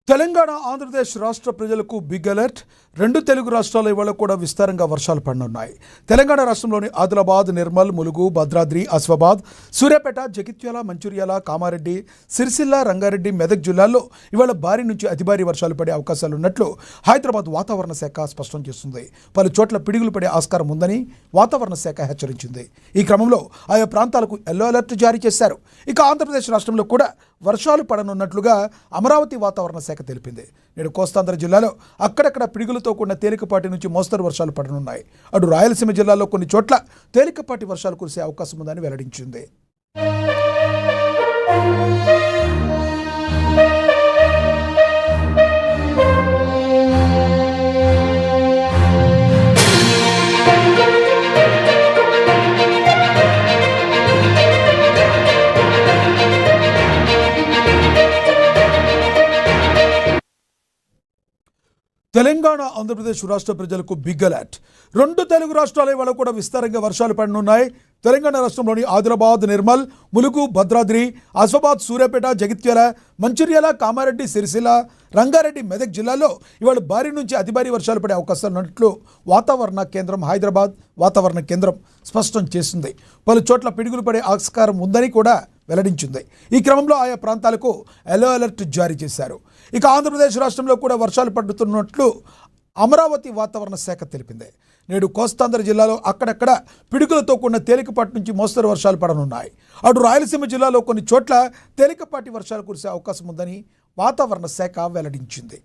తెలంగాణ ఆంధ్రప్రదేశ్ రాష్ట్ర ప్రజలకు big alert. రెండు తెలుగు రాష్ట్రాల ఇవాళ కూడా విస్తారంగా వర్షాలు పడనున్నాయి. తెలంగాణ రాష్ట్రంలోని ఆదిలాబాద్, నిర్మల్, ములుగు, భద్రాద్రి, ఆసిఫాబాద్, సూర్యాపేట, జగిత్యాల, మంచిర్యాల, కామారెడ్డి, సిరిసిల్ల, రంగారెడ్డి, మెదక్ జిల్లాల్లో ఇవాళ భారీ నుంచి అతి భారీ వర్షాలు పడే అవకాశాలున్నట్లు హైదరాబాద్ వాతావరణ శాఖ స్పష్టం చేస్తుంది. పలు చోట్ల పిడుగులు పడే ఆస్కారం ఉందని వాతావరణ శాఖ హెచ్చరించింది. ఈ క్రమంలో ఆయా ప్రాంతాలకు ఎల్లో అలర్ట్ జారీ చేశారు. ఇక ఆంధ్రప్రదేశ్ రాష్ట్రంలో కూడా వర్షాలు పడనున్నట్లుగా అమరావతి వాతావరణ శాఖ తెలిపింది. నేడు కోస్తాంధ్ర జిల్లాలో అక్కడక్కడ పిడుగులతో కూడిన తేలికపాటి నుంచి మోస్తరు వర్షాలు పడనున్నాయి. అటు రాయలసీమ జిల్లాలో కొన్ని చోట్ల తేలికపాటి వర్షాలు కురిసే అవకాశం ఉందని వెల్లడించింది. తెలంగాణ ఆంధ్రప్రదేశ్ రాష్ట్ర ప్రజలకు బిగ్ అలర్ట్. రెండు తెలుగు రాష్ట్రాల ఇవాళ కూడా విస్తారంగా వర్షాలు పడనున్నాయి. తెలంగాణ రాష్ట్రంలోని ఆదిలాబాద్, నిర్మల్, ములుగు, భద్రాద్రి, ఆసిఫాబాద్, సూర్యాపేట, జగిత్యాల, మంచిర్యాల, కామారెడ్డి, సిరిసిల్ల, రంగారెడ్డి, మెదక్ జిల్లాల్లో ఇవాళ భారీ నుంచి అతి భారీ వర్షాలు పడే అవకాశాలు ఉన్నట్లు వాతావరణ కేంద్రం హైదరాబాద్ వాతావరణ కేంద్రం స్పష్టం చేసింది. పలు చోట్ల పిడుగులు పడే ఆస్కారం ఉందని కూడా వెల్లడించింది. ఈ క్రమంలో ఆయా ప్రాంతాలకు ఎల్లో అలర్ట్ జారీ చేశారు. ఇక ఆంధ్రప్రదేశ్ రాష్ట్రంలో కూడా వర్షాలు పడుతున్నట్లు అమరావతి వాతావరణ శాఖ తెలిపింది. నేడు కోస్తాంధ్ర జిల్లాలో అక్కడక్కడ పిడుగులతో కూడిన తేలికపాటి నుంచి మోస్తరు వర్షాలు పడనున్నాయి. అటు రాయలసీమ జిల్లాలో కొన్ని చోట్ల తేలికపాటి వర్షాలు కురిసే అవకాశం ఉందని వాతావరణ శాఖ వెల్లడించింది.